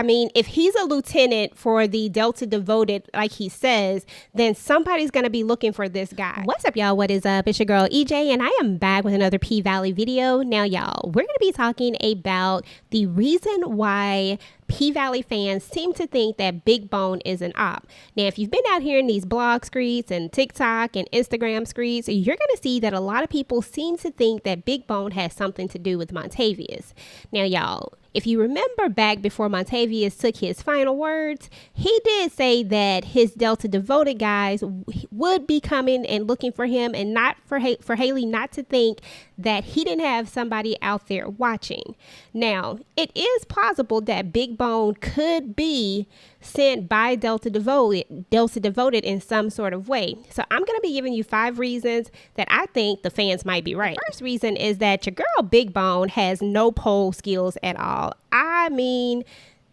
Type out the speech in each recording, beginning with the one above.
I mean, if he's a lieutenant for the Delta Devoted, like he says, then somebody's going to be looking for this guy. What's up, y'all? What is up? It's your girl, EJ, and I am back with another P-Valley video. Now, y'all, we're going to be talking about the reason why P-Valley fans seem to think that Big Bone is an op. Now, if you've been out here in these blog streets and TikTok and Instagram streets, you're going to see that a lot of people seem to think that Big Bone has something to do with Montavus. Now, y'all, if you remember back before Montavus took his final words, he did say that his Delta Devoted guys would be coming and looking for him, and not for Haley not to think that he didn't have somebody out there watching. Now, it is plausible that Big Bone could be sent by Delta Devoted in some sort of way. So I'm going to be giving you 5 reasons that I think the fans might be right. The first reason is that your girl Big Bone has no pole skills at all. I mean,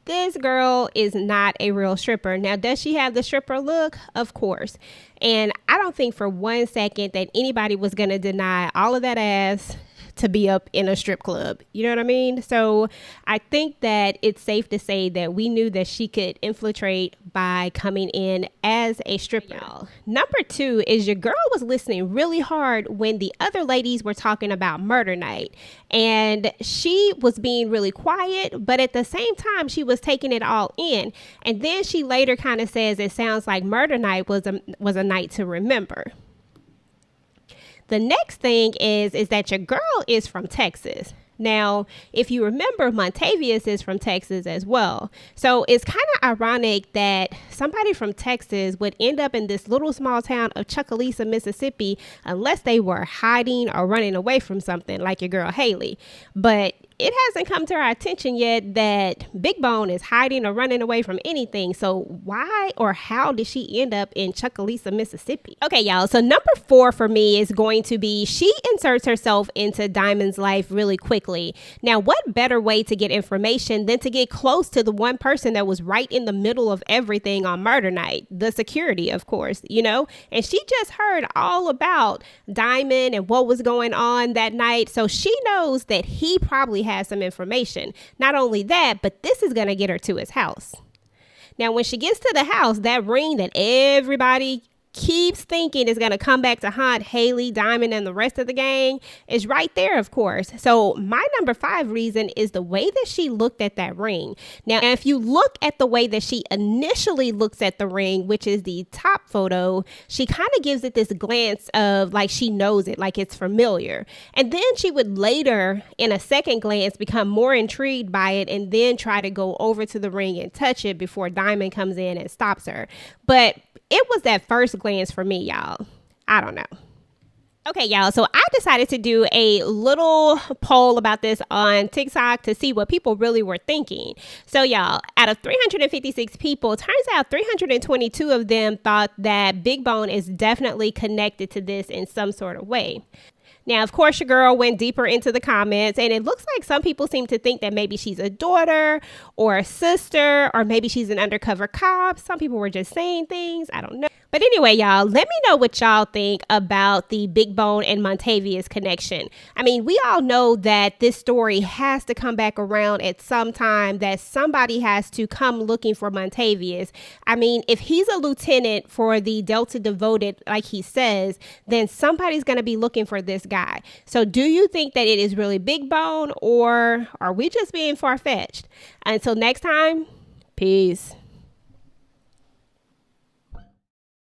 this girl is not a real stripper. Now, does she have the stripper look? Of course. And I don't think for 1 second that anybody was going to deny all of that ass to be up in a strip club. You know what I mean? So I think that it's safe to say that we knew that she could infiltrate by coming in as a stripper. Number 2 is your girl was listening really hard when the other ladies were talking about murder night, and she was being really quiet, but at the same time she was taking it all in. And then she later kind of says it sounds like murder night was a night to remember. The next thing is that your girl is from Texas. Now, if you remember, Montavus is from Texas as well. So it's kind of ironic that somebody from Texas would end up in this little small town of Chucalissa, Mississippi, unless they were hiding or running away from something like your girl Haley. But it hasn't come to our attention yet that Big Bone is hiding or running away from anything. So why or how did she end up in Chucalissa, Mississippi? Okay, y'all. So number 4 for me is going to be she inserts herself into Diamond's life really quickly. Now, what better way to get information than to get close to the one person that was right in the middle of everything on murder night? The security, of course, you know, and she just heard all about Diamond and what was going on that night. So she knows that he probably has some information. Not only that, but this is going to get her to his house. Now, when she gets to the house, that ring that everybody keeps thinking is going to come back to haunt Haley, Diamond, and the rest of the gang is right there, of course. So my number 5 reason is the way that she looked at that ring. Now, if you look at the way that she initially looks at the ring, which is the top photo, she kind of gives it this glance of like she knows it, like it's familiar. And then she would later, in a second glance, become more intrigued by it and then try to go over to the ring and touch it before Diamond comes in and stops her. But it was that first glance for me, y'all. I don't know. Okay, y'all, so I decided to do a little poll about this on TikTok to see what people really were thinking. So, y'all, out of 356 people, turns out 322 of them thought that Big Bone is definitely connected to this in some sort of way. Now, of course, your girl went deeper into the comments, and it looks like some people seem to think that maybe she's a daughter or a sister, or maybe she's an undercover cop. Some people were just saying things. I don't know. But anyway, y'all, let me know what y'all think about the Big Bone and Montavus connection. I mean, we all know that this story has to come back around at some time, that somebody has to come looking for Montavus. I mean, if he's a lieutenant for the Delta Devoted, like he says, then somebody's going to be looking for this guy. So do you think that it is really Big Bone, or are we just being far-fetched? Until next time, peace.